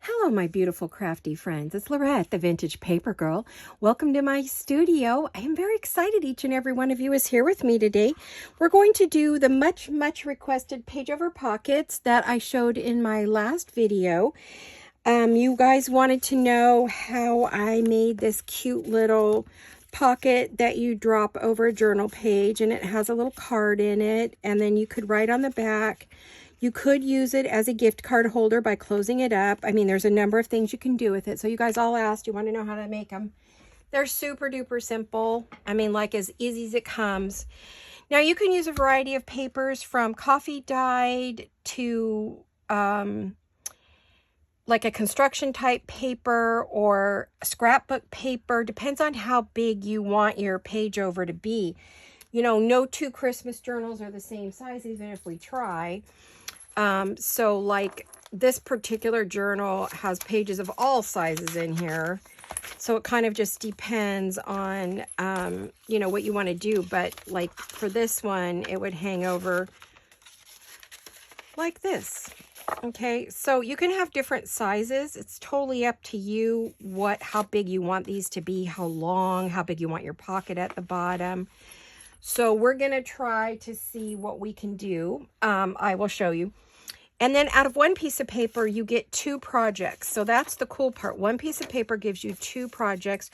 Hello, my beautiful crafty friends. It's Laurette, the Vintage Paper Girl. Welcome to my studio. I am very excited each and every one of you is here with me today. We're going to do the much requested page over pockets that I showed in my last video. You guys wanted to know how I made this cute little pocket that you drop over a journal page, and it has a little card in it, and then you could write on the back. You could use it as a gift card holder by closing it up. I mean, there's a number of things you can do with it. So you guys all asked, you want to know how to make them. They're super duper simple. I mean, like as easy as it comes. Now you can use a variety of papers from coffee dyed to like a construction type paper or scrapbook paper. Depends on how big you want your page over to be. You know, no two Christmas journals are the same size, even if we try. So like this particular journal has pages of all sizes in here. So it kind of just depends on, you know, what you want to do. But like for this one, it would hang over like this. Okay, so you can have different sizes. It's totally up to you how big you want these to be, how long, how big you want your pocket at the bottom. So we're going to try to see what we can do. I will show you. And then out of one piece of paper, you get two projects. So that's the cool part. One piece of paper gives you two projects,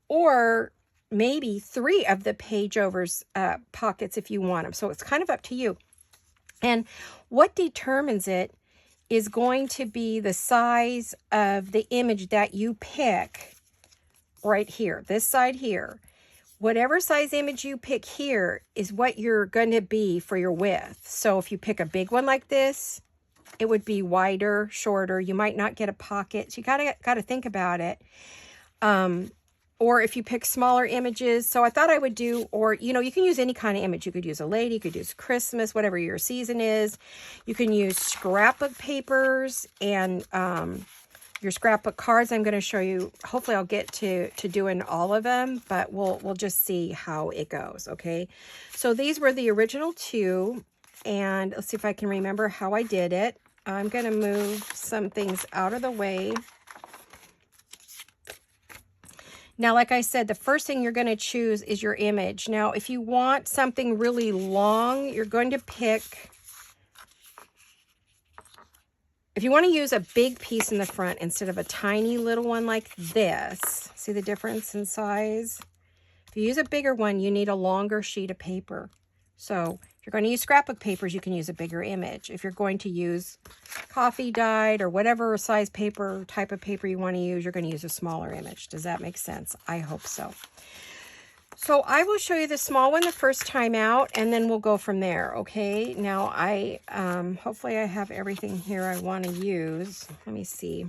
or maybe three of the page overs pockets if you want them. So it's kind of up to you. And what determines it is going to be the size of the image that you pick right here, this side here. Whatever size image you pick here is what you're going to be for your width. So if you pick a big one like this, it would be wider, shorter. You might not get a pocket. So you gotta think about it. Or if you pick smaller images. So I thought I would do, or, you know, you can use any kind of image. You could use a lady, you could use Christmas, whatever your season is. You can use scrapbook papers and your scrapbook cards. I'm going to show you. Hopefully I'll get to doing all of them, but we'll just see how it goes. Okay. So these were the original two, and let's see if I can remember how I did it. I'm going to move some things out of the way. Now, like I said, the first thing you're going to choose is your image. Now, if you want something really long, you're going to pick, if you want to use a big piece in the front instead of a tiny little one like this, see the difference in size? If you use a bigger one, you need a longer sheet of paper. So if you're going to use scrapbook papers, you can use a bigger image. If you're going to use coffee dyed or whatever size paper, type of paper you want to use, you're going to use a smaller image. Does that make sense? I hope so. So I will show you the small one the first time out, and then we'll go from there, okay? Now, hopefully I have everything here I want to use. Let me see.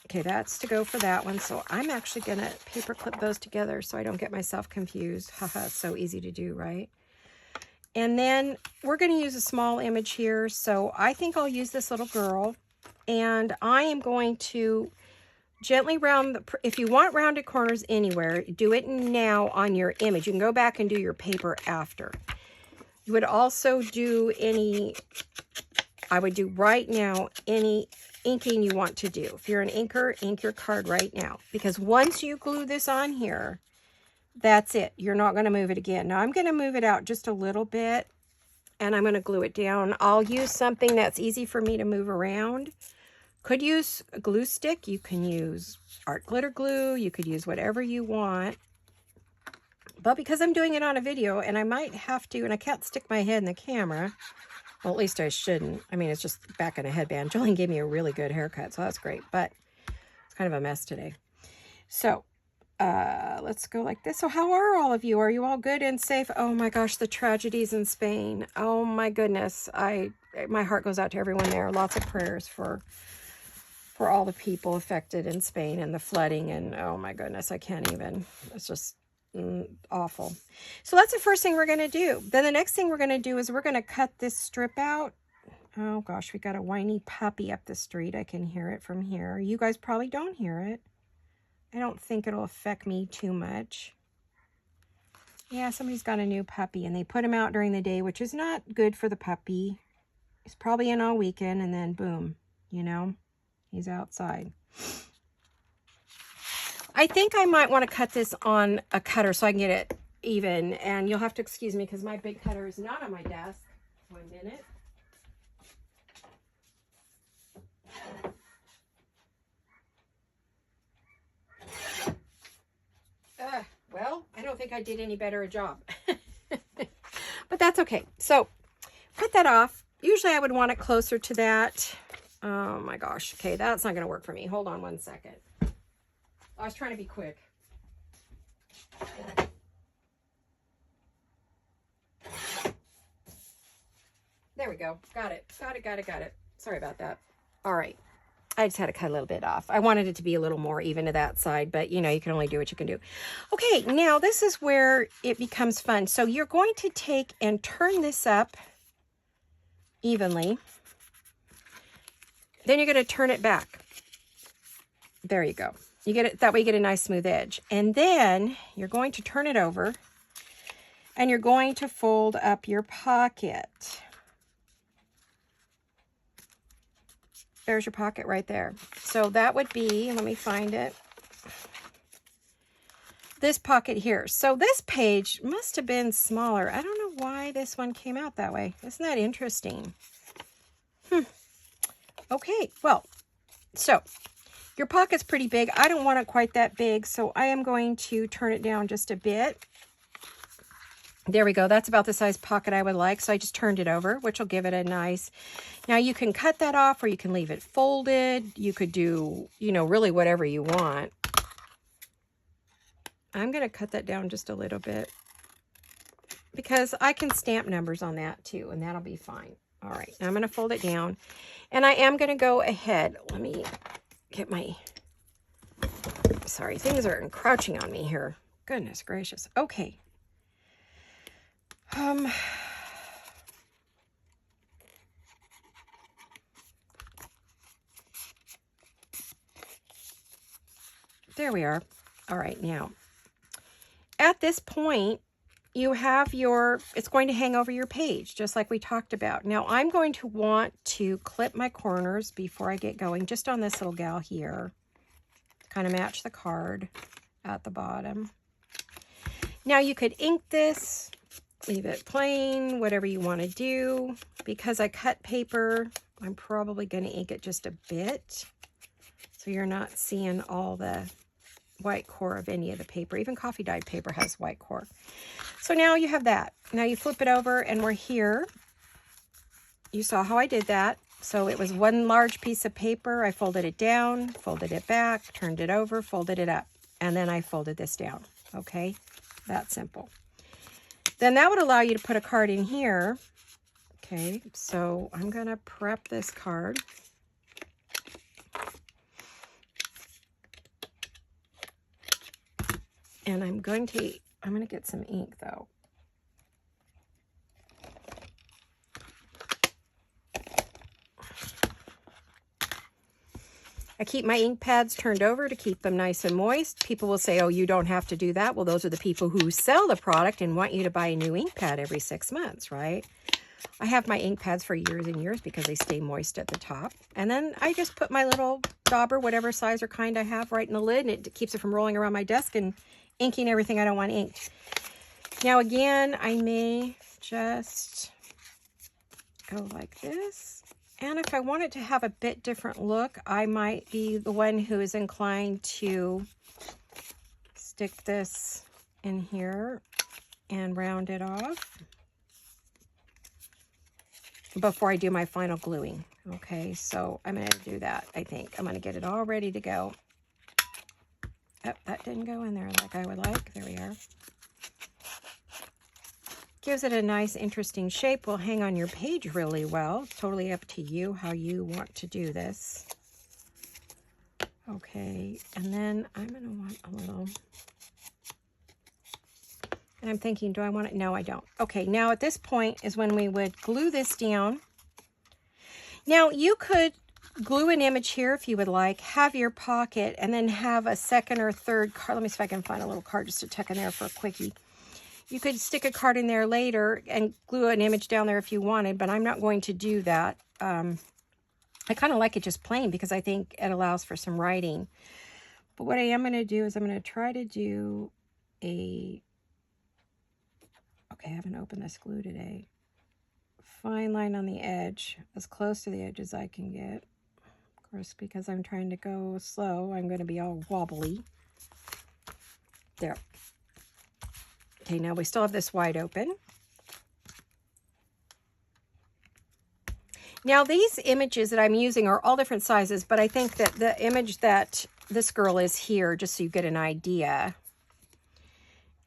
Okay, that's to go for that one. So I'm actually going to paper clip those together so I don't get myself confused. Haha, it's so easy to do, right? And then we're going to use a small image here. So I think I'll use this little girl. And I am going to gently round, if you want rounded corners anywhere, do it now on your image. You can go back and do your paper after. You would also do I would do right now any inking you want to do. If you're an inker, ink your card right now. Because once you glue this on here, that's it. You're not going to move it again. Now I'm going to move it out just a little bit, and I'm going to glue it down. I'll use something that's easy for me to move around. Could use a glue stick. You can use art glitter glue. You could use whatever you want. But because I'm doing it on a video, and I might have to, and I can't stick my head in the camera. Well, at least I shouldn't. I mean, it's just back in a headband. Jolene gave me a really good haircut, so that's great. But it's kind of a mess today. So let's go like this. So how are all of you? Are you all good and safe? Oh my gosh, the tragedies in Spain. Oh my goodness. My heart goes out to everyone there. Lots of prayers for all the people affected in Spain and the flooding. And oh my goodness, I can't even. It's just awful. So that's the first thing we're going to do. Then the next thing we're going to do is we're going to cut this strip out. Oh gosh, we got a whiny puppy up the street. I can hear it from here. You guys probably don't hear it. I don't think it'll affect me too much. Yeah, somebody's got a new puppy, and they put him out during the day, which is not good for the puppy. He's probably in all weekend, and then boom, you know, he's outside. I think I might want to cut this on a cutter so I can get it even, and you'll have to excuse me because my big cutter is not on my desk. 1 minute. Well, I don't think I did any better a job. But that's okay. So put that off. Usually I would want it closer to that. Oh my gosh. Okay, that's not going to work for me. Hold on 1 second. I was trying to be quick. There we go. Got it. Got it. Sorry about that. All right. I just had to cut a little bit off. I wanted it to be a little more even to that side, but you know, you can only do what you can do. Okay, now this is where it becomes fun. So you're going to take and turn this up evenly. Then you're going to turn it back. There you go. You get it that way, you get a nice smooth edge. And then you're going to turn it over and you're going to fold up your pocket. There's your pocket right there. So that would be, let me find it, this pocket here. So this page must have been smaller. I don't know why this one came out that way. Isn't that interesting? Okay, well, so your pocket's pretty big. I don't want it quite that big, so I am going to turn it down just a bit. There we go. That's about the size pocket I would like. So I just turned it over, which will give it a nice... Now you can cut that off or you can leave it folded. You could do, you know, really whatever you want. I'm going to cut that down just a little bit because I can stamp numbers on that too, and that'll be fine. All right. Now I'm going to fold it down and I am going to go ahead. Let me get my... Sorry, things are encroaching on me here. Goodness gracious. Okay. There we are. All right, now, at this point, you have your, it's going to hang over your page, just like we talked about. Now, I'm going to want to clip my corners before I get going, just on this little gal here. Kind of match the card at the bottom. Now, you could ink this, leave it plain, whatever you want to do. Because I cut paper, I'm probably going to ink it just a bit, so you're not seeing all the white core of any of the paper. Even coffee dyed paper has white core. So now you have that. Now you flip it over and we're here. You saw how I did that. So it was one large piece of paper. I folded it down, folded it back, turned it over, folded it up, and then I folded this down. Okay, that's simple. Then that would allow you to put a card in here. Okay, so I'm going to prep this card. And I'm going to get some ink though. I keep my ink pads turned over to keep them nice and moist. People will say, oh, you don't have to do that. Well, those are the people who sell the product and want you to buy a new ink pad every 6 months, right? I have my ink pads for years and years because they stay moist at the top. And then I just put my little dauber, whatever size or kind I have, right in the lid, and it keeps it from rolling around my desk and inking everything I don't want inked. Now again, I may just go like this. And if I want it to have a bit different look, I might be the one who is inclined to stick this in here and round it off before I do my final gluing. Okay, so I'm going to do that, I think. I'm going to get it all ready to go. Oh, that didn't go in there like I would like. There we are. Gives it a nice, interesting shape. Will hang on your page really well. Totally up to you how you want to do this. Okay, and then I'm going to want a little... And I'm thinking, do I want it? No, I don't. Okay, now at this point is when we would glue this down. Now, you could glue an image here if you would like, have your pocket, and then have a second or third card. Let me see if I can find a little card just to tuck in there for a quickie. You could stick a card in there later and glue an image down there if you wanted, but I'm not going to do that. I kind of like it just plain because I think it allows for some writing. But what I am going to do is I'm going to try to do a... Okay, I haven't opened this glue today. Fine line on the edge, as close to the edge as I can get. Of course, because I'm trying to go slow, I'm going to be all wobbly. There. Okay, now we still have this wide open. Now these images that I'm using are all different sizes, but I think that the image that this girl is here, just so you get an idea,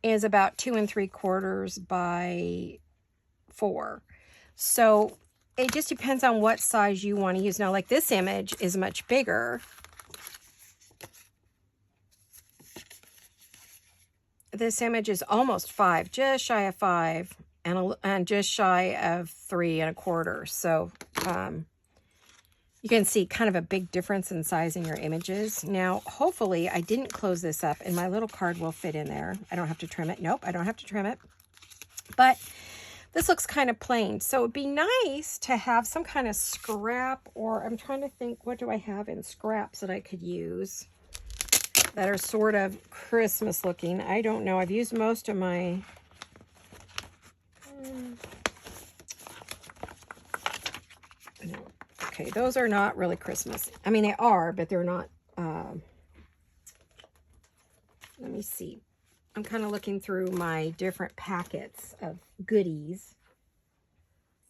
is about 2 3/4 by 4. So it just depends on what size you want to use. Now, like this image is much bigger. This image is almost 5, just shy of 5, and just shy of 3 1/4. So you can see kind of a big difference in size in your images. Now, hopefully I didn't close this up and my little card will fit in there. I don't have to trim it. Nope, I don't have to trim it. But this looks kind of plain. So it'd be nice to have some kind of scrap, or I'm trying to think, what do I have in scraps that I could use that are sort of Christmas looking? I don't know. I've used most of my... no. Okay, those are not really Christmas. I mean, they are, but they're not... let me see. I'm kind of looking through my different packets of goodies.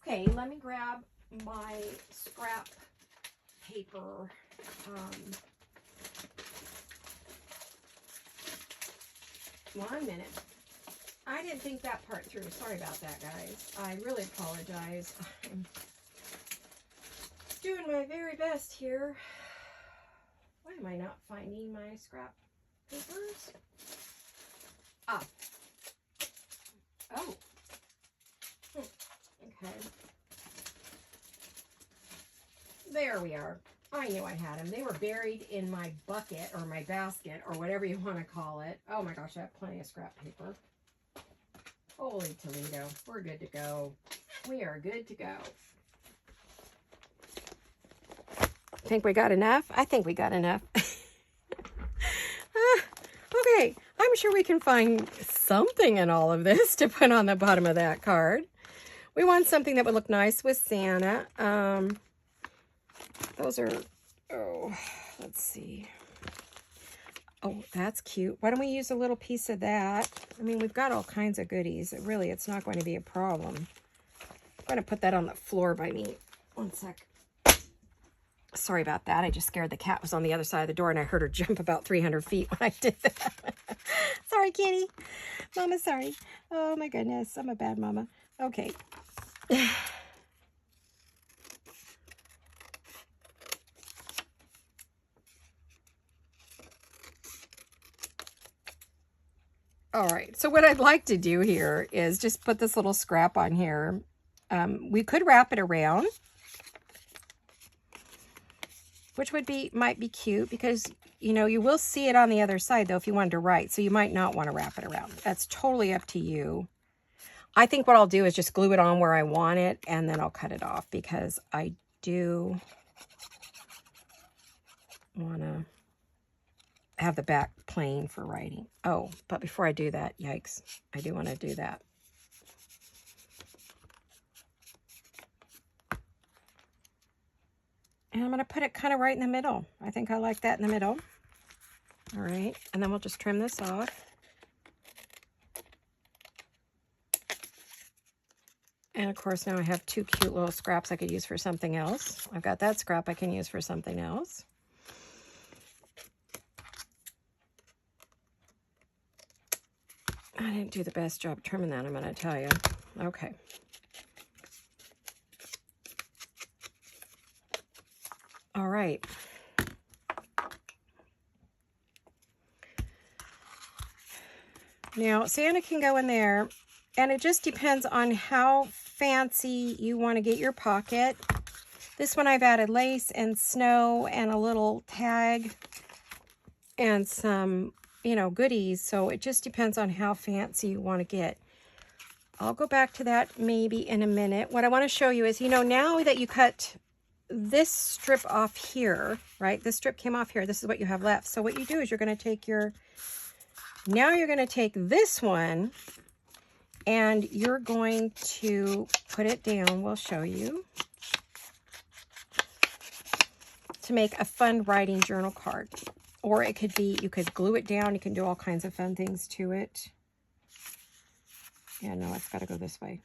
Okay, let me grab my scrap paper. 1 minute. I didn't think that part through. Sorry about that, guys. I really apologize. I'm doing my very best here. Why am I not finding my scrap papers? Ah. Oh. Okay. There we are. I knew I had them. They were buried in my bucket or my basket or whatever you want to call it. Oh my gosh, I have plenty of scrap paper. Holy Toledo. We're good to go. We are good to go. Think we got enough? I think we got enough. Okay, I'm sure we can find something in all of this to put on the bottom of that card. We want something that would look nice with Santa. Those are, oh, let's see. Oh, that's cute. Why don't we use a little piece of that? I mean, we've got all kinds of goodies. Really, it's not going to be a problem. I'm going to put that on the floor by me. 1 sec. Sorry about that. I just scared the cat was on the other side of the door and I heard her jump about 300 feet when I did that. Sorry, kitty. Mama, sorry. Oh my goodness. I'm a bad mama. Okay. All right. So what I'd like to do here is just put this little scrap on here. We could wrap it around, which might be cute because, you know, you will see it on the other side, though, if you wanted to write. So you might not want to wrap it around. That's totally up to you. I think what I'll do is just glue it on where I want it, and then I'll cut it off because I do want to have the back plain for writing. Oh, but before I do that, yikes, I do want to do that. And I'm going to put it kind of right in the middle. I think I like that in the middle. All right, and then we'll just trim this off. And of course, now I have 2 cute little scraps I could use for something else. I've got that scrap I can use for something else. I didn't do the best job trimming that, I'm going to tell you. Okay. All right. Now, Santa can go in there, and it just depends on how fancy you want to get your pocket. This one I've added lace and snow and a little tag and some, you know, goodies. So it just depends on how fancy you want to get. I'll go back to that maybe in a minute. What I want to show you is, you know, now that you cut this strip off here, right? This strip came off here. This is what you have left. So what you do is you're going to take now you're going to take this one and you're going to put it down. We'll show you. To make a fun writing journal card. Or it could be, you could glue it down. You can do all kinds of fun things to it. Yeah, no, it's got to go this way.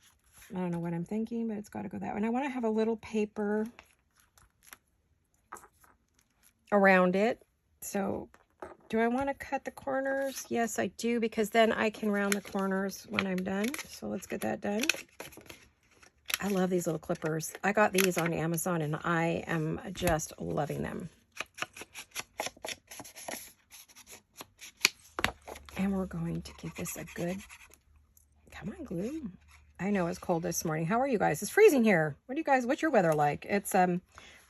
I don't know what I'm thinking, but it's got to go that way. And I want to have a little paper around it. So do I want to cut the corners? Yes, I do, because then I can round the corners when I'm done. So let's get that done. I love these little clippers. I got these on Amazon and I am just loving them. And we're going to give this a good, come on, glue. I know it's cold this morning. How are you guys? It's freezing here. What's your weather like? It's,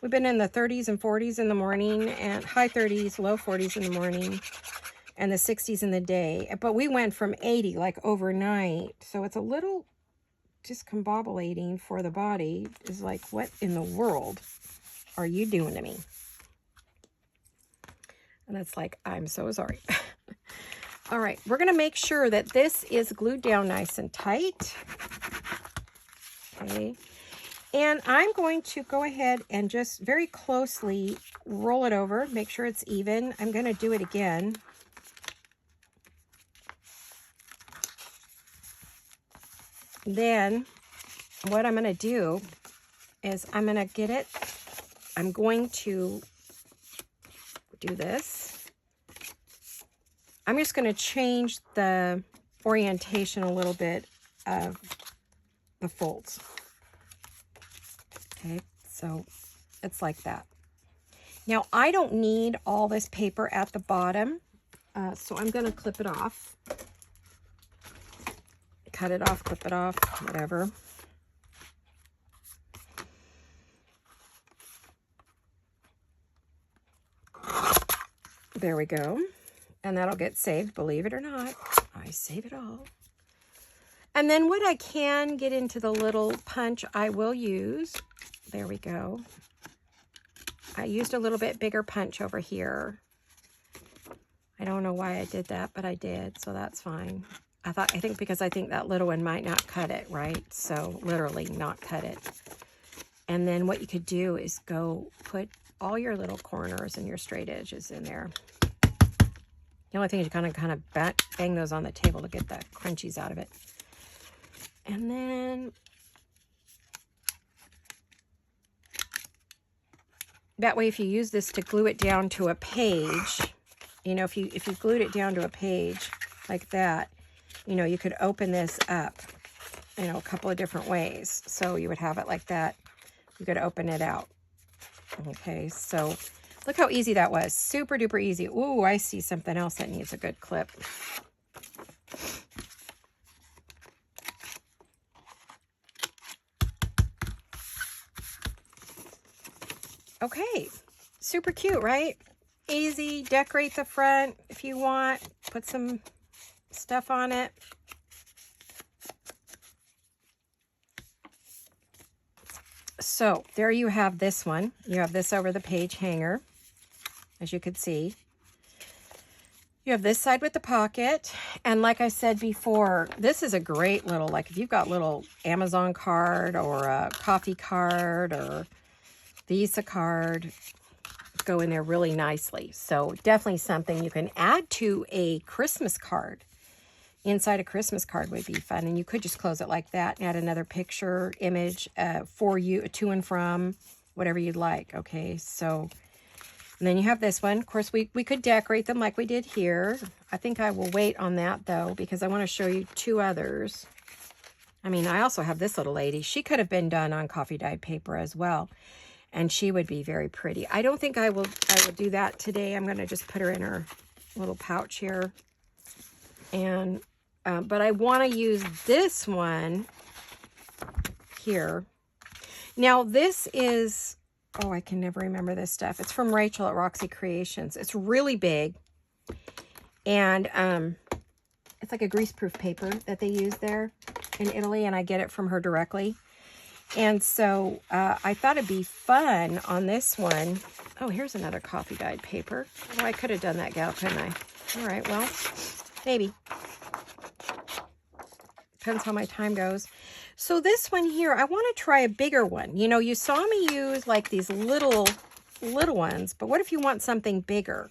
we've been in the 30s and 40s in the morning, and high 30s, low 40s in the morning, and the 60s in the day. But we went from 80 like overnight. So it's a little discombobulating for the body. Is like, what in the world are you doing to me? And it's like, I'm so sorry. All right, we're going to make sure that this is glued down nice and tight. Okay. And I'm going to go ahead and just very closely roll it over, make sure it's even. I'm going to do it again. Then what I'm going to do is I'm going to get it. I'm going to do this. I'm just going to change the orientation a little bit of the folds. Okay, so it's like that. Now, I don't need all this paper at the bottom, so I'm going to clip it off. Cut it off, clip it off, whatever. There we go. And that'll get saved, believe it or not. I save it all. And then what I can get into the little punch, I will use. There we go. I used a little bit bigger punch over here. I don't know why I did that, but I did, so that's fine. I think because I think that little one might not cut it, right? So literally not cut it. And then what you could do is go put all your little corners and your straight edges in there. The only thing is you kind of bang those on the table to get the crunchies out of it. And then that way, if you use this to glue it down to a page, you know, if you glued it down to a page like that, you know, you could open this up, you know, a couple of different ways. So you would have it like that. You could open it out. Okay, so look how easy that was. Super duper easy. Ooh, I see something else that needs a good clip. Okay, super cute, right? Easy. Decorate the front if you want. Put some stuff on it. So there you have this one. You have this over the page hanger, as you could see. You have this side with the pocket. And like I said before, this is a great little, like if you've got little Amazon card or a coffee card or Visa card, go in there really nicely. So definitely something you can add to a Christmas card. Inside a Christmas card would be fun. And you could just close it like that and add another picture, image for you, to and from, whatever you'd like. Okay, so, and then you have this one. Of course, we could decorate them like we did here. I think I will wait on that, though, because I want to show you two others. I mean, I also have this little lady. She could have been done on coffee dyed paper as well. And she would be very pretty. I don't think I will do that today. I'm going to just put her in her little pouch here. And but I want to use this one here. Now this is, oh, I can never remember this stuff. It's from Rachel at Roxy Creations. It's really big. And it's like a greaseproof paper that they use there in Italy, and I get it from her directly. And so I thought it'd be fun on this one. Oh, here's another coffee dyed paper. Oh, I could have done that, gal, couldn't I? All right, well, maybe. Depends how my time goes. So this one here, I want to try a bigger one. You know, you saw me use like these little ones, but what if you want something bigger?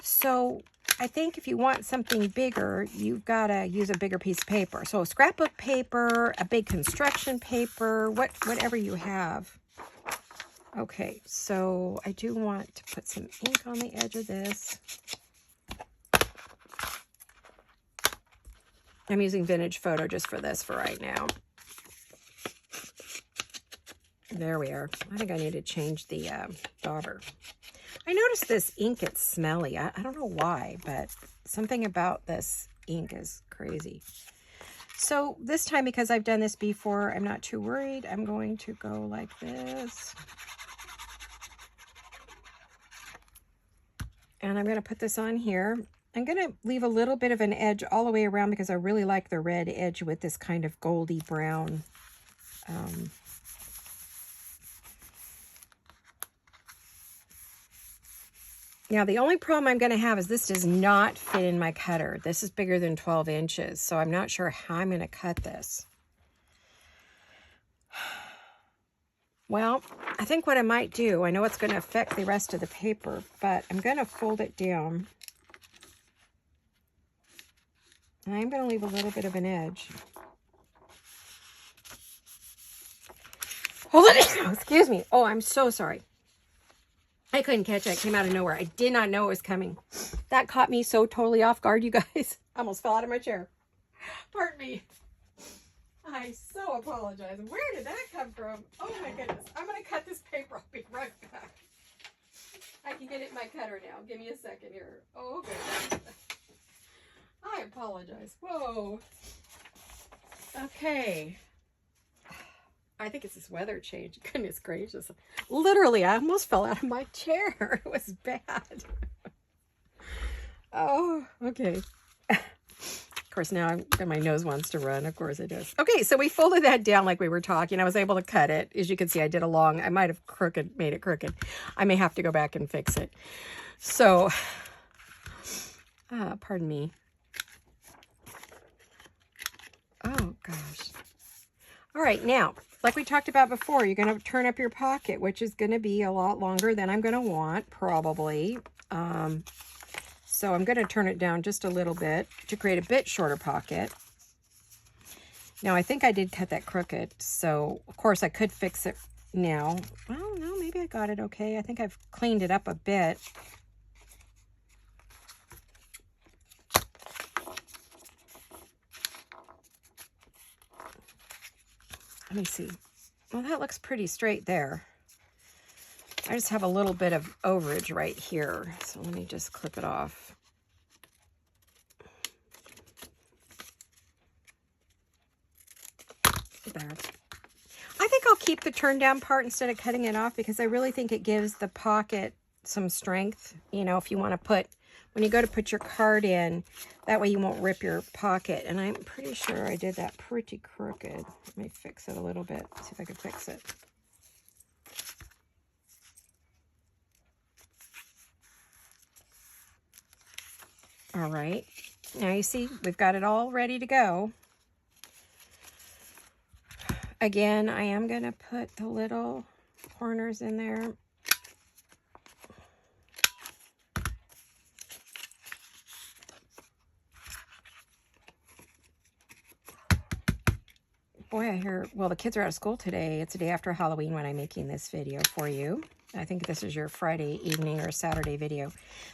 So I think if you want something bigger, you've got to use a bigger piece of paper. So scrapbook paper, a big construction paper, whatever you have. Okay, so I do want to put some ink on the edge of this. I'm using Vintage Photo just for this for right now. There we are. I think I need to change the dauber. I noticed this ink gets smelly. I don't know why, but something about this ink is crazy. So this time, because I've done this before, I'm not too worried. I'm going to go like this. And I'm going to put this on here. I'm going to leave a little bit of an edge all the way around because I really like the red edge with this kind of goldy brown. Now, the only problem I'm going to have is this does not fit in my cutter. This is bigger than 12 inches, so I'm not sure how I'm going to cut this. Well, I think what I might do, I know it's going to affect the rest of the paper, but I'm going to fold it down. And I'm going to leave a little bit of an edge. Hold it! Oh, excuse me. Oh, I'm so sorry. I couldn't catch it. It came out of nowhere. I did not know it was coming. That caught me so totally off guard, you guys. I almost fell out of my chair. Pardon me. I so apologize. Where did that come from? Oh my goodness. I'm going to cut this paper. I'll be right back. I can get it in my cutter now. Give me a second here. Oh, okay. I apologize. Whoa. Okay. I think it's this weather change. Goodness gracious. Literally, I almost fell out of my chair. It was bad. Oh, okay. Of course, now my nose wants to run. Of course it does. Okay, so we folded that down like we were talking. I was able to cut it. As you can see, I did I might have made it crooked. I may have to go back and fix it. So, pardon me. Oh, gosh. All right, now, like we talked about before, you're going to turn up your pocket, which is going to be a lot longer than I'm going to want, probably. So I'm going to turn it down just a little bit to create a bit shorter pocket. Now, I think I did cut that crooked, so, of course, I could fix it now. Well, no, maybe I got it okay. I think I've cleaned it up a bit. Let me see. Well, that looks pretty straight there. I just have a little bit of overage right here. So let me just clip it off. There. I think I'll keep the turn down part instead of cutting it off because I really think it gives the pocket some strength. You know, if you want to put, when you go to put your card in, that way you won't rip your pocket. And I'm pretty sure I did that pretty crooked. Let me fix it a little bit, see if I can fix it. All right, now you see, we've got it all ready to go. Again, I am going to put the little corners in there. Boy, I hear, well, the kids are out of school today. It's the day after Halloween when I'm making this video for you. I think this is your Friday evening or Saturday video.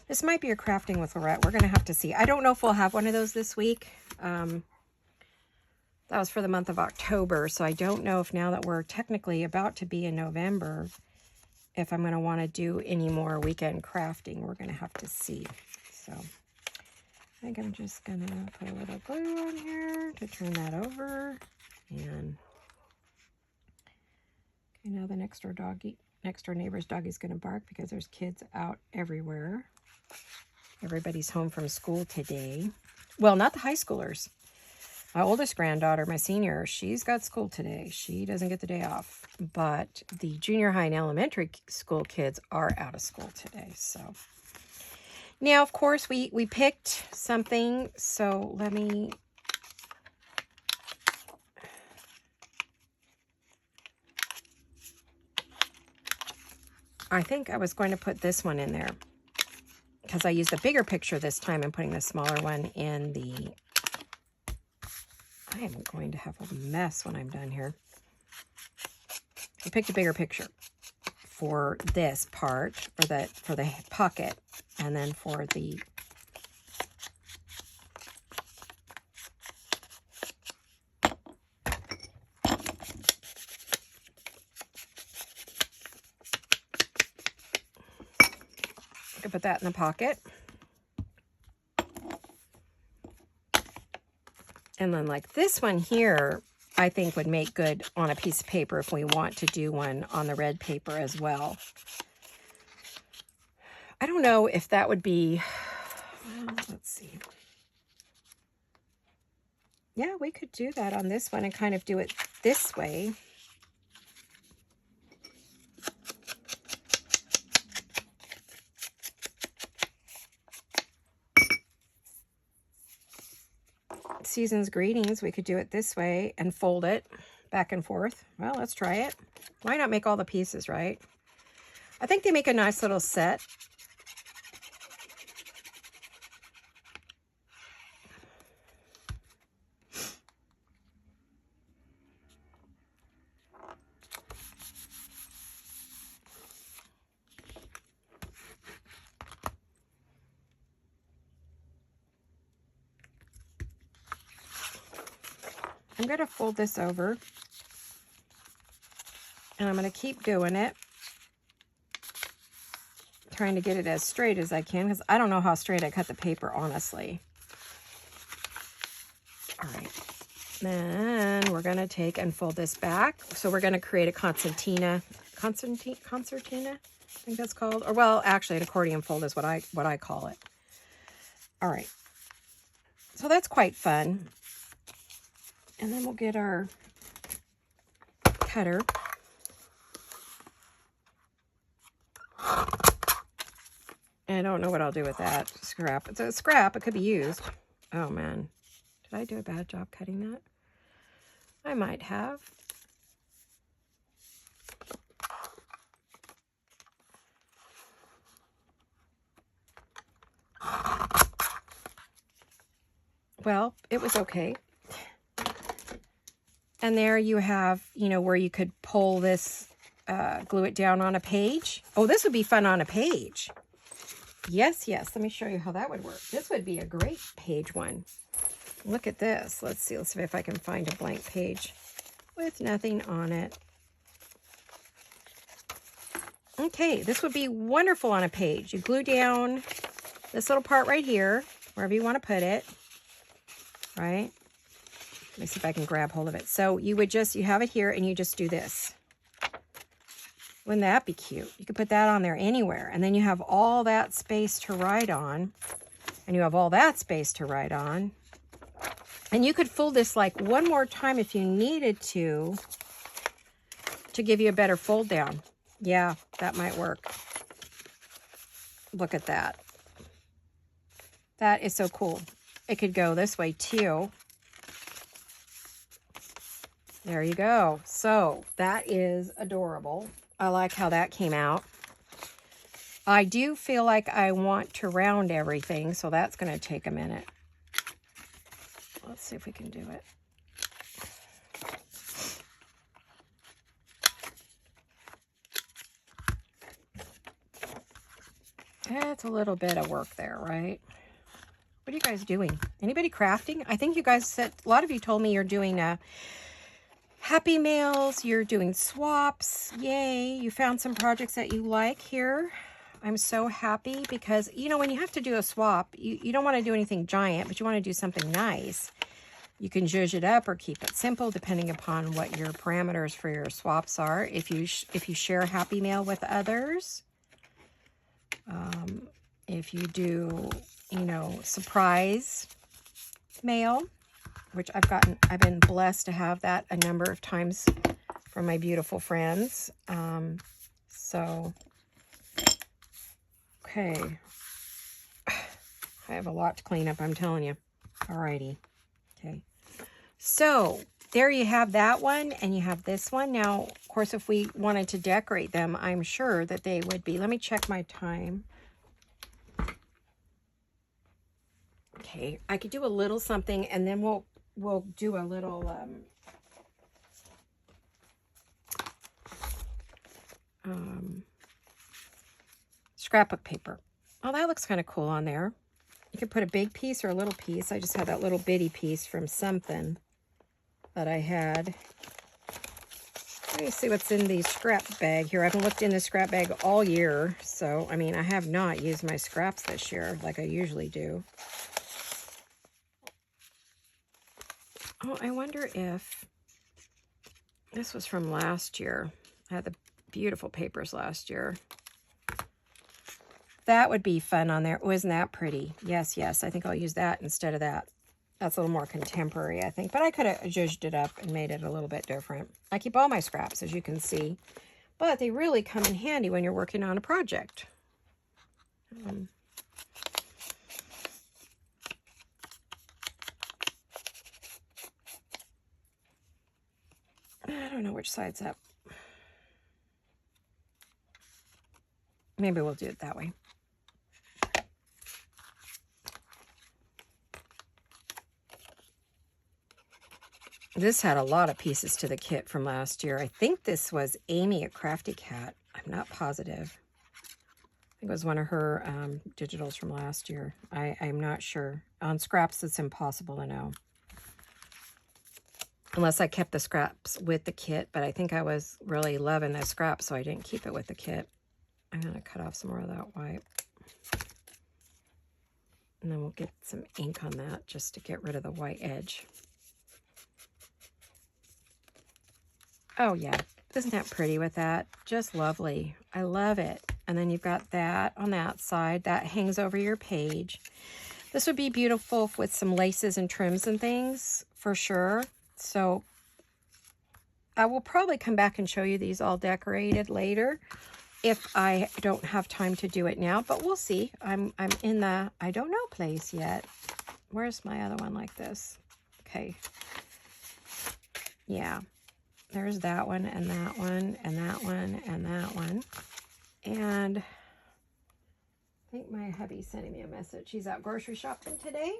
This might be a crafting with Laurette. We're going to have to see. I don't know if we'll have one of those this week. That was for the month of October, so I don't know if now that we're technically about to be in November, if I'm going to want to do any more weekend crafting. We're going to have to see. So I think I'm just going to put a little glue on here to turn that over. And okay, now the next door neighbor's doggy's going to bark because there's kids out everywhere. Everybody's home from school today. Well, not the high schoolers. My oldest granddaughter, my senior, she's got school today. She doesn't get the day off. But the junior high and elementary school kids are out of school today. So now, of course, we picked something. So let me... I think I was going to put this one in there because I used a bigger picture this time and putting the smaller one in the... I am going to have a mess when I'm done here. I picked a bigger picture for this part, for the pocket, and then for the... I could put that in the pocket. And then like this one here, I think would make good on a piece of paper if we want to do one on the red paper as well. I don't know if that would be, well, let's see. Yeah, we could do that on this one and kind of do it this way. Season's greetings, we could do it this way and fold it back and forth. Well, let's try it. Why not make all the pieces, right? I think they make a nice little set. I'm going to fold this over, and I'm going to keep doing it, trying to get it as straight as I can, because I don't know how straight I cut the paper, honestly. All right, then we're going to take and fold this back. So we're going to create a concertina, I think that's called, or well, actually an accordion fold is what I call it. All right, so that's quite fun. And then we'll get our cutter. And I don't know what I'll do with that scrap. It's a scrap. It could be used. Oh, man. Did I do a bad job cutting that? I might have. Well, it was okay. And there you have, you know, where you could pull this, glue it down on a page. Oh, this would be fun on a page. Yes, yes. Let me show you how that would work. This would be a great page one. Look at this. Let's see if I can find a blank page with nothing on it. Okay, this would be wonderful on a page. You glue down this little part right here, wherever you want to put it, right? Let me see if I can grab hold of it. So you would just, you have it here and you just do this. Wouldn't that be cute? You could put that on there anywhere. And then you have all that space to write on. And you have all that space to write on. And you could fold this like one more time if you needed to give you a better fold down. Yeah, that might work. Look at that. That is so cool. It could go this way too. There you go. So that is adorable. I like how that came out. I do feel like I want to round everything, so that's going to take a minute. Let's see if we can do it. That's a little bit of work there, right? What are you guys doing? Anybody crafting? I think you guys said, a lot of you told me you're doing happy mails, you're doing swaps. Yay, you found some projects that you like here. I'm so happy because, you know, when you have to do a swap, you don't want to do anything giant, but you want to do something nice. You can zhuzh it up or keep it simple depending upon what your parameters for your swaps are. If you share happy mail with others, if you do, you know, surprise mail, which I've been blessed to have that a number of times from my beautiful friends. So, okay. I have a lot to clean up, I'm telling you. Alrighty. Okay. So, there you have that one, and you have this one. Now, of course, if we wanted to decorate them, I'm sure that they would be. Let me check my time. Okay, I could do a little something, and then we'll do a little scrapbook paper. Oh, that looks kind of cool on there. You could put a big piece or a little piece. I just had that little bitty piece from something that I had. Let me see what's in the scrap bag here. I haven't looked in the scrap bag all year, so I mean, I have not used my scraps this year like I usually do. Oh, I wonder if this was from last year. I had the beautiful papers last year. That would be fun on there. Wasn't that pretty? Yes, yes. I think I'll use that instead of that. That's a little more contemporary, I think. But I could have zhuzhed it up and made it a little bit different. I keep all my scraps, as you can see. But they really come in handy when you're working on a project. I don't know which side's up. Maybe we'll do it that way. This had a lot of pieces to the kit from last year. I think this was Amy at Crafty Cat. I'm not positive. I think it was one of her digitals from last year. I'm not sure. On scraps, it's impossible to know. Unless I kept the scraps with the kit, but I think I was really loving the scraps, so I didn't keep it with the kit. I'm going to cut off some more of that white. And then we'll get some ink on that just to get rid of the white edge. Oh, yeah. Isn't that pretty with that? Just lovely. I love it. And then you've got that on that side. That hangs over your page. This would be beautiful with some laces and trims and things, for sure. So I will probably come back and show you these all decorated later if I don't have time to do it now. But we'll see. I'm in the I don't know place yet. Where's my other one like this? Okay. Yeah. There's that one, and that one, and that one, and that one. And I think my hubby's sending me a message. He's out grocery shopping today.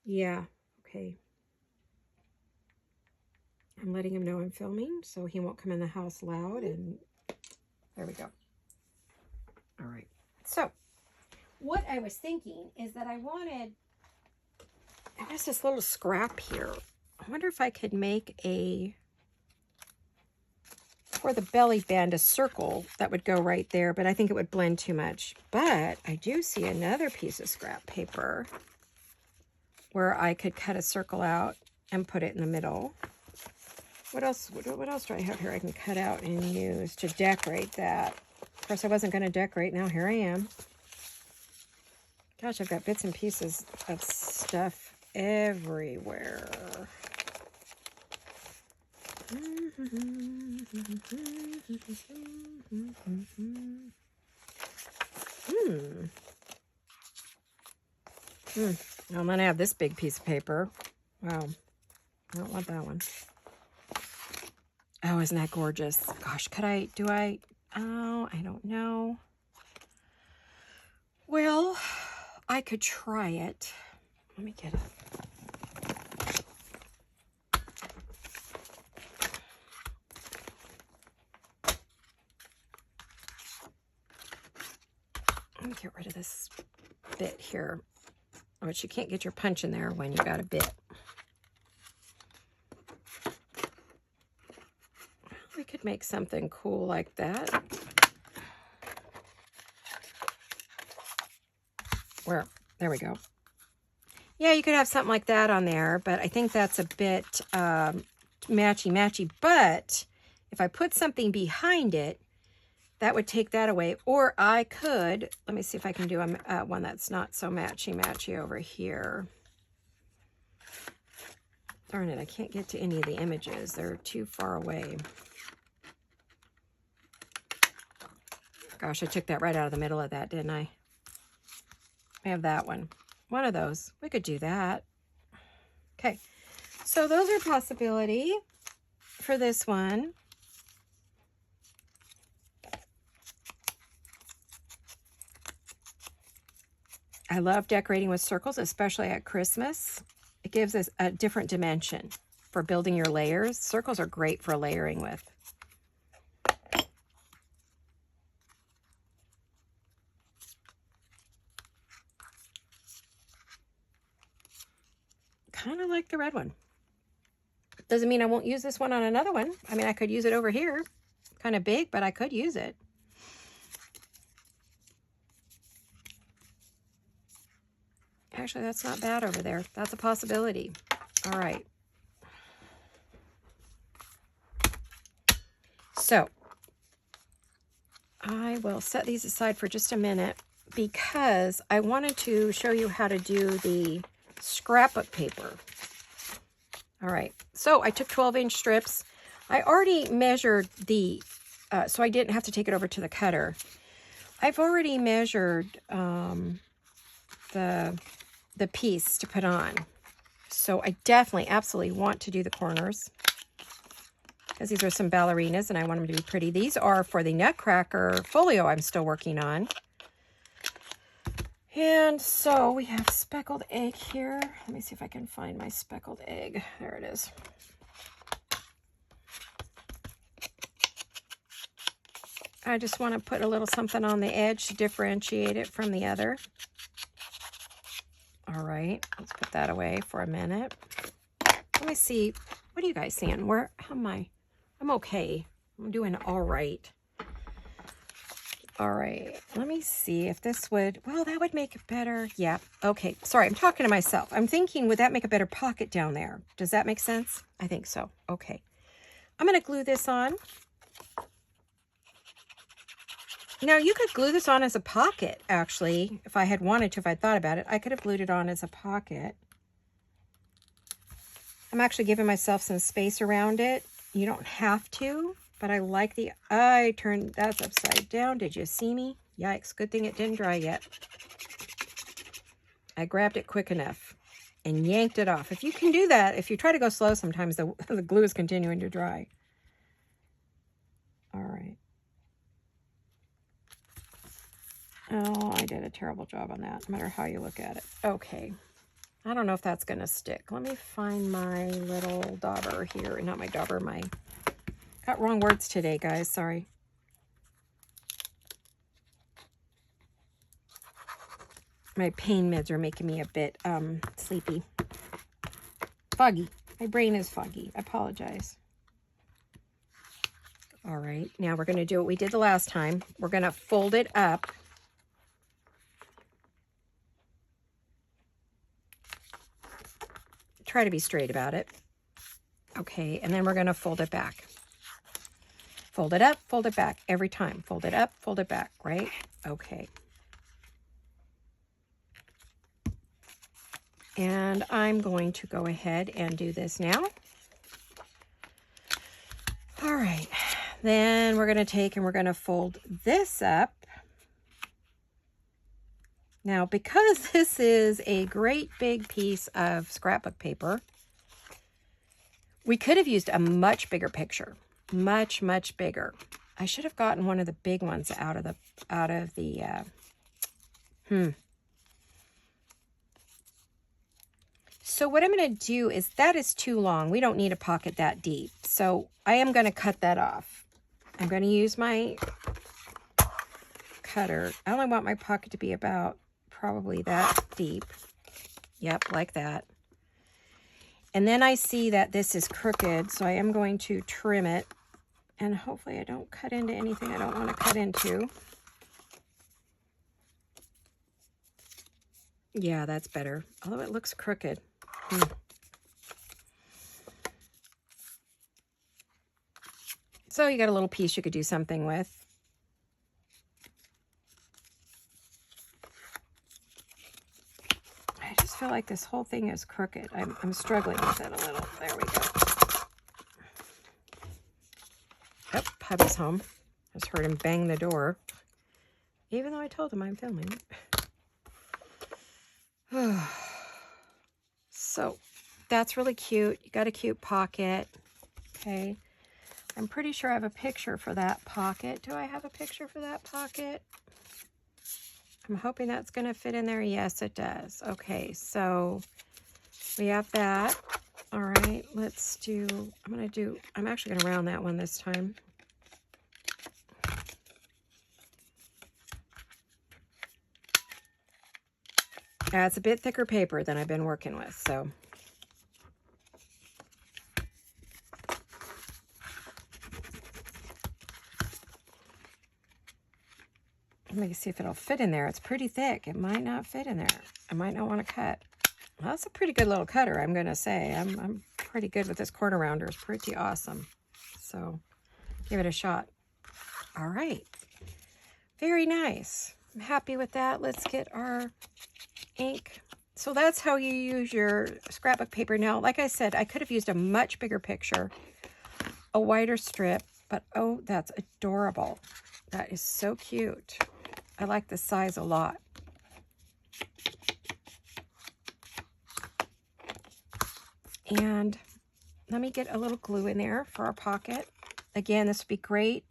Yeah, okay. I'm letting him know I'm filming, so he won't come in the house loud, and there we go. All right. So, what I was thinking is that I guess this little scrap here. I wonder if I could make for the belly band, a circle that would go right there, but I think it would blend too much. But I do see another piece of scrap paper where I could cut a circle out and put it in the middle. What else do I have here I can cut out and use to decorate that? Of course, I wasn't going to decorate. Now here I am. Gosh, I've got bits and pieces of stuff everywhere. I'm gonna have this big piece of paper. Wow, I don't want that one. Oh, isn't that gorgeous? Gosh, oh, I don't know. Well, I could try it. Let me get it. Let me get rid of this bit here, which you can't get your punch in there when you got a bit. We could make something cool like that. There we go. Yeah, you could have something like that on there, but I think that's a bit matchy-matchy. But if I put something behind it, that would take that away. Or I could, let me see if I can do one that's not so matchy-matchy over here. Darn it, I can't get to any of the images. They're too far away. Gosh, I took that right out of the middle of that, didn't I? I have that one. One of those. We could do that. Okay, so those are a possibility for this one. I love decorating with circles, especially at Christmas. It gives us a different dimension for building your layers. Circles are great for layering with. Kind of like the red one. Doesn't mean I won't use this one on another one. I mean, I could use it over here. Kind of big, but I could use it. Actually, that's not bad over there. That's a possibility. All right. So, I will set these aside for just a minute because I wanted to show you how to do the scrapbook paper. All right. So, I took 12-inch strips. I already measured the, so I didn't have to take it over to the cutter. I've already measured the piece to put on. So I definitely, absolutely want to do the corners because these are some ballerinas and I want them to be pretty. These are for the Nutcracker folio I'm still working on. And so we have speckled egg here. Let me see if I can find my speckled egg. There it is. I just want to put a little something on the edge to differentiate it from the other. All right, let's put that away for a minute. Let me see. What are you guys seeing? How am I? I'm okay. I'm doing all right. All right, let me see if this would, well, that would make it better. Yeah, okay. Sorry, I'm talking to myself. I'm thinking, would that make a better pocket down there? Does that make sense? I think so. Okay. I'm going to glue this on. Now, you could glue this on as a pocket, actually, if I had wanted to, if I thought about it. I could have glued it on as a pocket. I'm actually giving myself some space around it. You don't have to, but I like the, I turned, that's upside down. Did you see me? Yikes, good thing it didn't dry yet. I grabbed it quick enough and yanked it off. If you can do that, if you try to go slow, sometimes the glue is continuing to dry. All right. Oh, I did a terrible job on that, no matter how you look at it. Okay. I don't know if that's going to stick. Let me find my little dauber here. Not my dauber, my... Got wrong words today, guys. Sorry. My pain meds are making me a bit sleepy. Foggy. My brain is foggy. I apologize. All right. Now we're going to do what we did the last time. We're going to fold it up. Try to be straight about it. Okay, and then we're going to fold it back. Fold it up, fold it back every time. Fold it up, fold it back, right? Okay. And I'm going to go ahead and do this now. All right. Then we're going to take and we're going to fold this up. Now, because this is a great big piece of scrapbook paper, we could have used a much bigger picture. Much, much bigger. I should have gotten one of the big ones out of the So what I'm going to do is, that is too long. We don't need a pocket that deep. So I am going to cut that off. I'm going to use my cutter. I only want my pocket to be about probably that deep. Yep, like that. And then I see that this is crooked, so I am going to trim it. And hopefully I don't cut into anything I don't want to cut into. Yeah, that's better. Although it looks crooked. So you got a little piece you could do something with. I just feel like this whole thing is crooked. I'm struggling with it a little. There we go. Oh, hubby's home. Just heard him bang the door. Even though I told him I'm filming. So, that's really cute. You got a cute pocket. Okay. I'm pretty sure I have a picture for that pocket. Do I have a picture for that pocket? I'm hoping that's going to fit in there. Yes, it does. Okay, so we have that. All right, let's do, I'm actually going to round that one this time. It's a bit thicker paper than I've been working with, so. Let me see if it'll fit in there. It's pretty thick. It might not fit in there. I might not want to cut. Well, that's a pretty good little cutter, I'm going to say. I'm pretty good with this corner rounder. It's pretty awesome. So give it a shot. All right. Very nice. I'm happy with that. Let's get our ink. So that's how you use your scrapbook paper. Now, like I said, I could have used a much bigger picture, a wider strip, but oh, that's adorable. That is so cute. I like the size a lot. And let me get a little glue in there for our pocket. Again, this would be great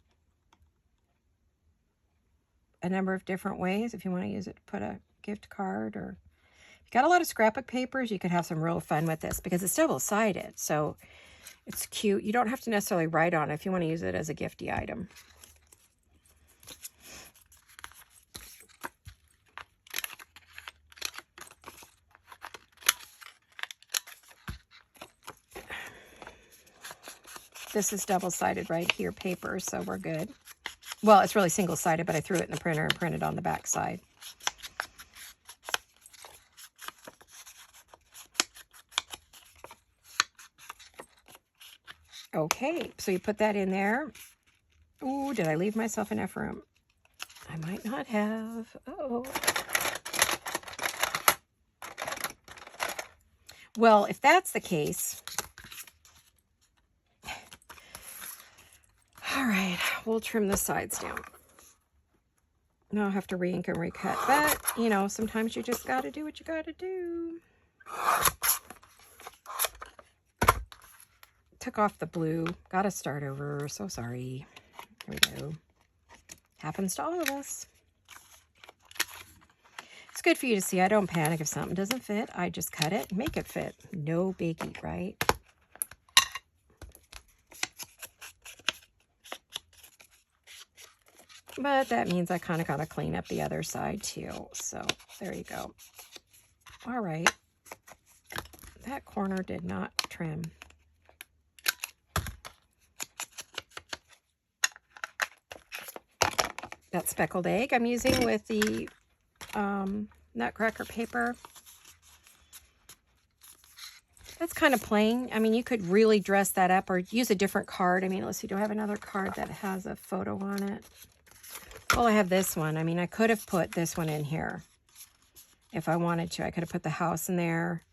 a number of different ways if you want to use it to put a gift card, or if you got a lot of scrapbook papers, you could have some real fun with this because it's double-sided, so it's cute. You don't have to necessarily write on it if you want to use it as a gifty item. This is double-sided right here paper, so we're good. Well, it's really single-sided, but I threw it in the printer and printed on the back side. Okay, so you put that in there. Ooh, did I leave myself enough room? I might not have. Uh-oh. Well, if that's the case, all right, we'll trim the sides down. Now I'll have to re-ink and recut, but, you know, sometimes you just got to do what you got to do. Took off the blue. Got to start over. So sorry. Here we go. Happens to all of us. It's good for you to see. I don't panic if something doesn't fit. I just cut it and make it fit. No biggie, right? But that means I kind of got to clean up the other side too. So there you go. All right. That corner did not trim. That speckled egg I'm using with the Nutcracker paper. That's kind of plain. I mean, you could really dress that up or use a different card. I mean, let's see, do I have another card that has a photo on it? Well, I have this one. I mean, I could have put this one in here if I wanted to. I could have put the house in there,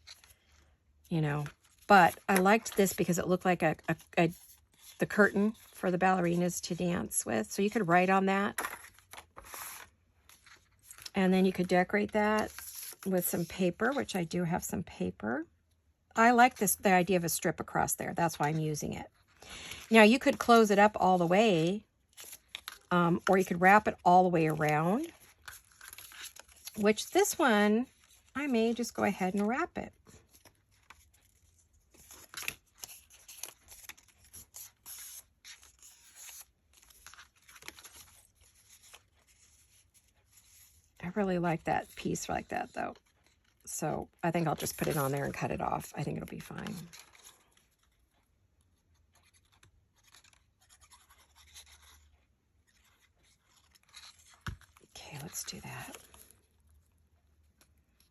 you know. But I liked this because it looked like the curtain for the ballerinas to dance with. So you could write on that. And then you could decorate that with some paper, which I do have some paper. I like the idea of a strip across there. That's why I'm using it. Now, you could close it up all the way, or you could wrap it all the way around, which this one, I may just go ahead and wrap it. I really like that piece like that, though. So I think I'll just put it on there and cut it off. I think it'll be fine. Okay, let's do that.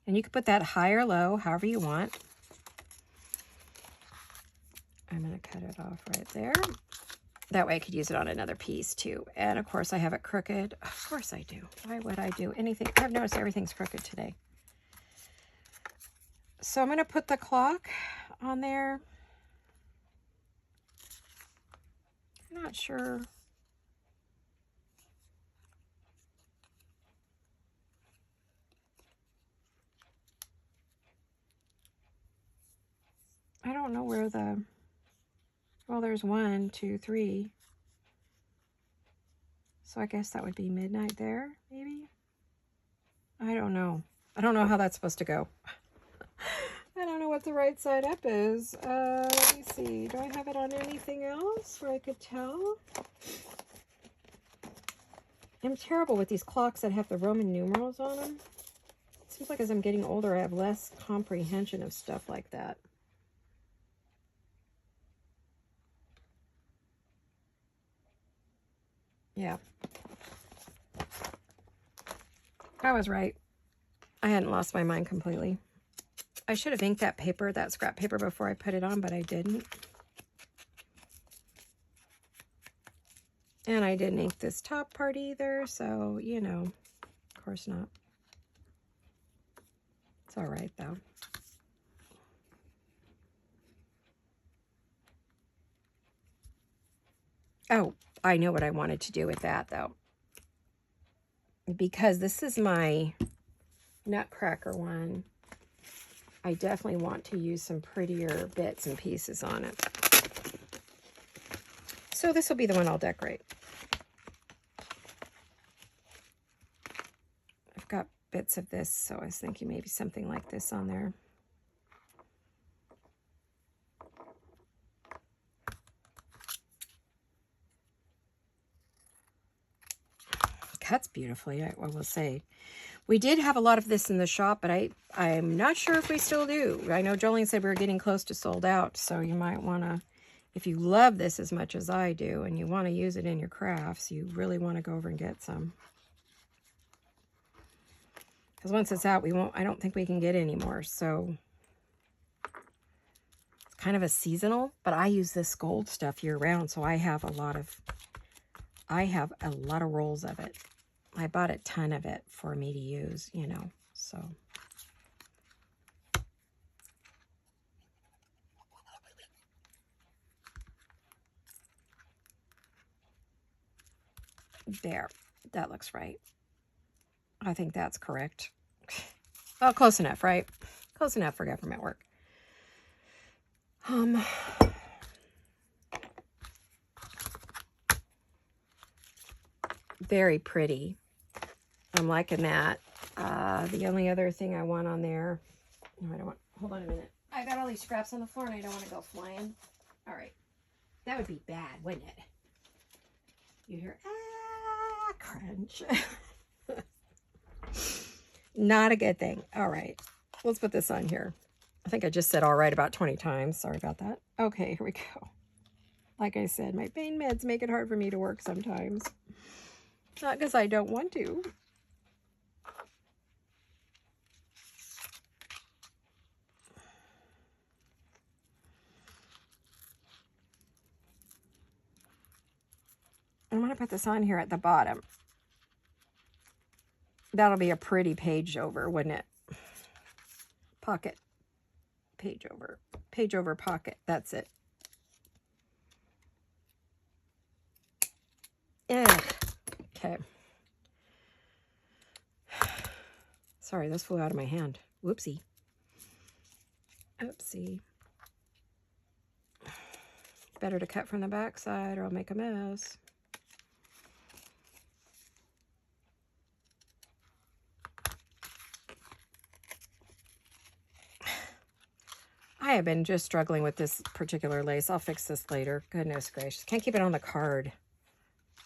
And you can put that high or low, however you want. I'm going to cut it off right there. That way I could use it on another piece too. And of course I have it crooked. Of course I do. Why would I do anything? I've noticed everything's crooked today. So I'm going to put the clock on there. I'm not sure. I don't know where the, well, there's 1, 2, 3. So I guess that would be midnight there, maybe? I don't know. I don't know how that's supposed to go. I don't know what the right side up is. Let me see. Do I have it on anything else where I could tell? I'm terrible with these clocks that have the Roman numerals on them. It seems like as I'm getting older, I have less comprehension of stuff like that. Yeah. I was right. I hadn't lost my mind completely. I should have inked that paper, that scrap paper, before I put it on, but I didn't. And I didn't ink this top part either, so, you know, of course not. It's all right, though. Oh, I know what I wanted to do with that, though. Because this is my Nutcracker one, I definitely want to use some prettier bits and pieces on it. So this will be the one I'll decorate. I've got bits of this, so I was thinking maybe something like this on there. Cuts beautifully, I will say. We did have a lot of this in the shop, but I'm not sure if we still do. I know Jolene said we were getting close to sold out, so you might want to, if you love this as much as I do and you want to use it in your crafts, you really want to go over and get some. Because once it's out, I don't think we can get any more, so it's kind of a seasonal, but I use this gold stuff year round, so I have a lot of rolls of it. I bought a ton of it for me to use, you know, so. There, that looks right. I think that's correct. Well, close enough, right? Close enough for government work. Very pretty. I'm liking that. The only other thing I want on there, no, I don't want, hold on a minute. I got all these scraps on the floor and I don't want to go flying. All right. That would be bad, wouldn't it? You hear, crunch. Not a good thing. All right. Let's put this on here. I think I just said all right about 20 times. Sorry about that. Okay, here we go. Like I said, my pain meds make it hard for me to work sometimes. Not because I don't want to. I'm going to put this on here at the bottom. That'll be a pretty page over, wouldn't it? Pocket. Page over. Page over pocket. That's it. Ugh. Okay. Sorry, this flew out of my hand. Whoopsie. Oopsie. Better to cut from the back side or I'll make a mess. I have been just struggling with this particular lace. I'll fix this later. Goodness gracious. Can't keep it on the card.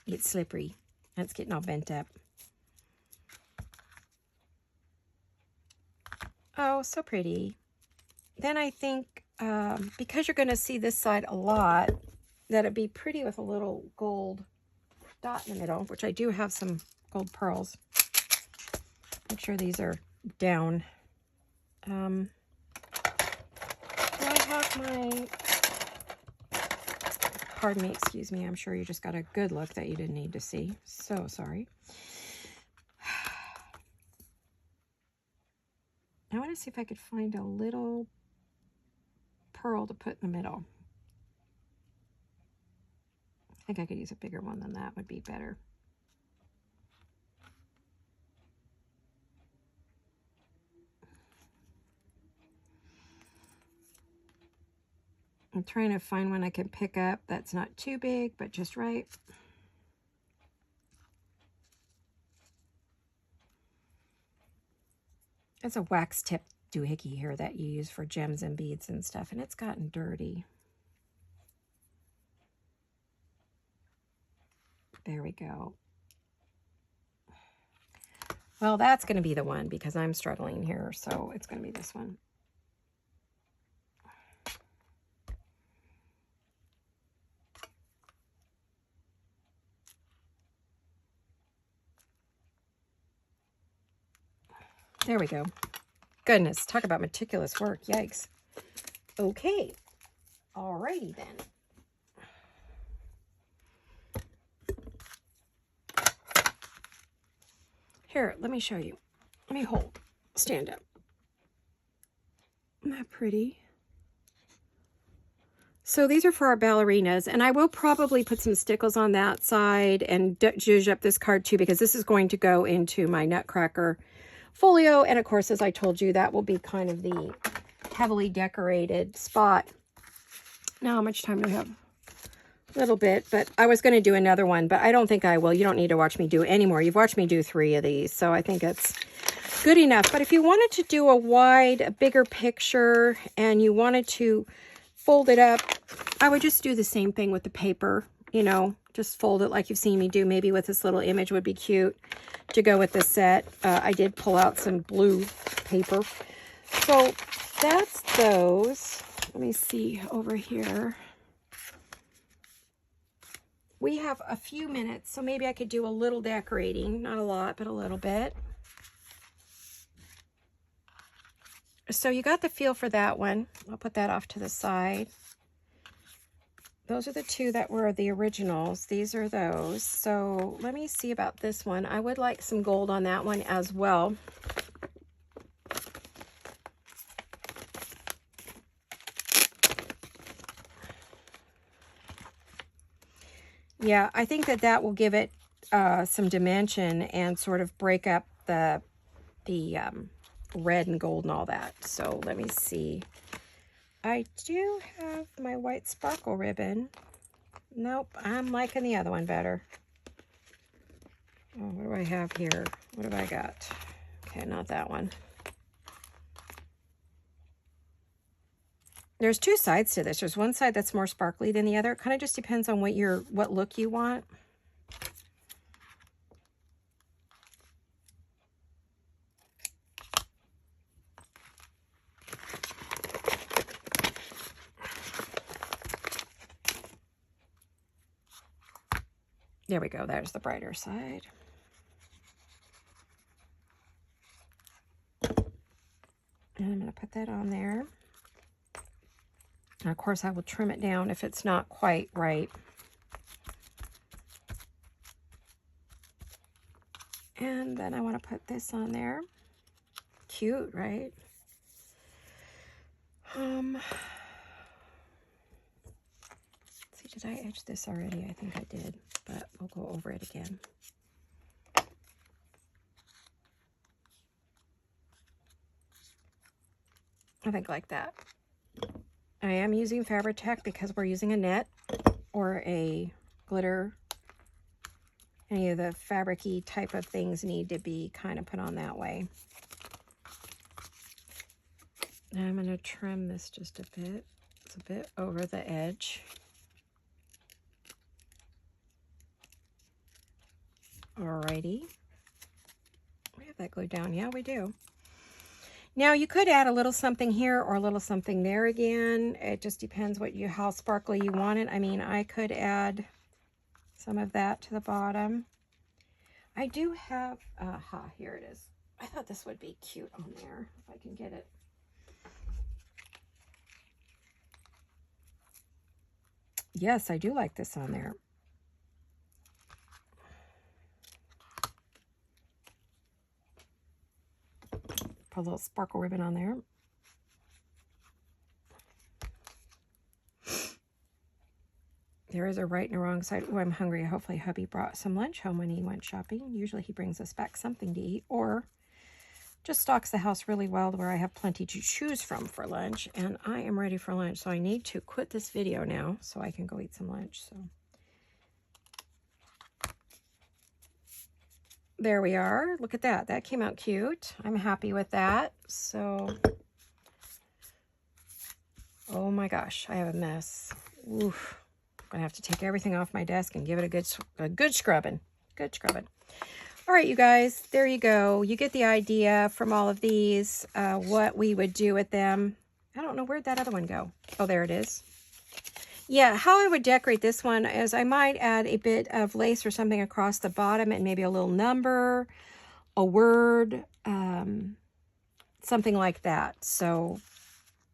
It's slippery. And it's getting all bent up. Oh, so pretty. Then I think, because you're going to see this side a lot, that it'd be pretty with a little gold dot in the middle, which I do have some gold pearls. Make sure these are down. Pardon me, excuse me, I'm sure you just got a good look that you didn't need to see. So sorry. I want to see if I could find a little pearl to put in the middle. I think I could use a bigger one than that, would be better. I'm trying to find one I can pick up that's not too big, but just right. It's a wax tip doohickey here that you use for gems and beads and stuff, and it's gotten dirty. There we go. Well, that's going to be the one because I'm struggling here, so it's going to be this one. There we go. Goodness, talk about meticulous work. Yikes. Okay. Alrighty then. Here, let me show you. Let me hold. Stand up. Isn't that pretty? So these are for our ballerinas, and I will probably put some stickles on that side and zhuzh up this card too, because this is going to go into my Nutcracker folio. And of course, as I told you, that will be kind of the heavily decorated spot. Now, how much time do I have? A little bit, but I was going to do another one, but I don't think I will. You don't need to watch me do any more. You've watched me do 3 of these, so I think it's good enough. But if you wanted to do a bigger picture, and you wanted to fold it up, I would just do the same thing with the paper, you know, just fold it like you've seen me do. Maybe with this little image would be cute to go with the set. I did pull out some blue paper. So that's those. Let me see over here. We have a few minutes, so maybe I could do a little decorating. Not a lot, but a little bit. So you got the feel for that one. I'll put that off to the side. Those are the 2 that were the originals. These are those. So let me see about this one. I would like some gold on that one as well. Yeah, I think that will give it some dimension and sort of break up the red and gold and all that. So let me see. I do have my white sparkle ribbon. Nope, I'm liking the other one better. Oh, what do I have here? What have I got? Okay, not that one. There's 2 sides to this. There's one side that's more sparkly than the other. It kind of just depends on what look you want. There we go. There's the brighter side. And I'm going to put that on there. And of course, I will trim it down if it's not quite right. And then I want to put this on there. Cute, right? See, did I etch this already? I think I did, but we'll go over it again. I think like that. I am using Fabri-Tac because we're using a net or a glitter. Any of the fabric-y type of things need to be kind of put on that way. And I'm going to trim this just a bit. It's a bit over the edge. Alrighty. We have that glued down. Yeah, we do. Now you could add a little something here or a little something there again. It just depends how sparkly you want it. I mean, I could add some of that to the bottom. I do have, here it is. I thought this would be cute on there if I can get it. Yes, I do like this on there. Put a little sparkle ribbon on there. There is a right and a wrong side. Oh, I'm hungry. Hopefully hubby brought some lunch home when he went shopping. Usually he brings us back something to eat, or just stocks the house really well where I have plenty to choose from for lunch. And I am ready for lunch, so I need to quit this video now so I can go eat some lunch. So there we are. Look at that. That came out cute. I'm happy with that. So, oh my gosh, I have a mess. Oof. I'm going to have to take everything off my desk and give it a good scrubbing. Good scrubbing. All right, you guys, there you go. You get the idea from all of these, what we would do with them. I don't know, where'd that other one go? Oh, there it is. Yeah, how I would decorate this one is I might add a bit of lace or something across the bottom and maybe a little number, a word, something like that. So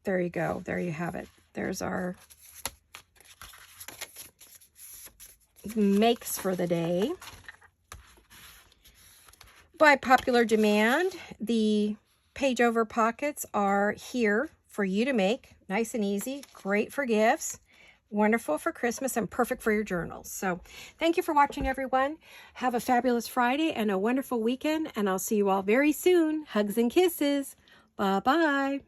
there you go. There you have it. There's our makes for the day. By popular demand, the page over pockets are here for you to make. Nice and easy, great for gifts, wonderful for Christmas, and perfect for your journals. So thank you for watching, everyone. Have a fabulous Friday and a wonderful weekend, and I'll see you all very soon. Hugs and kisses. Bye-bye.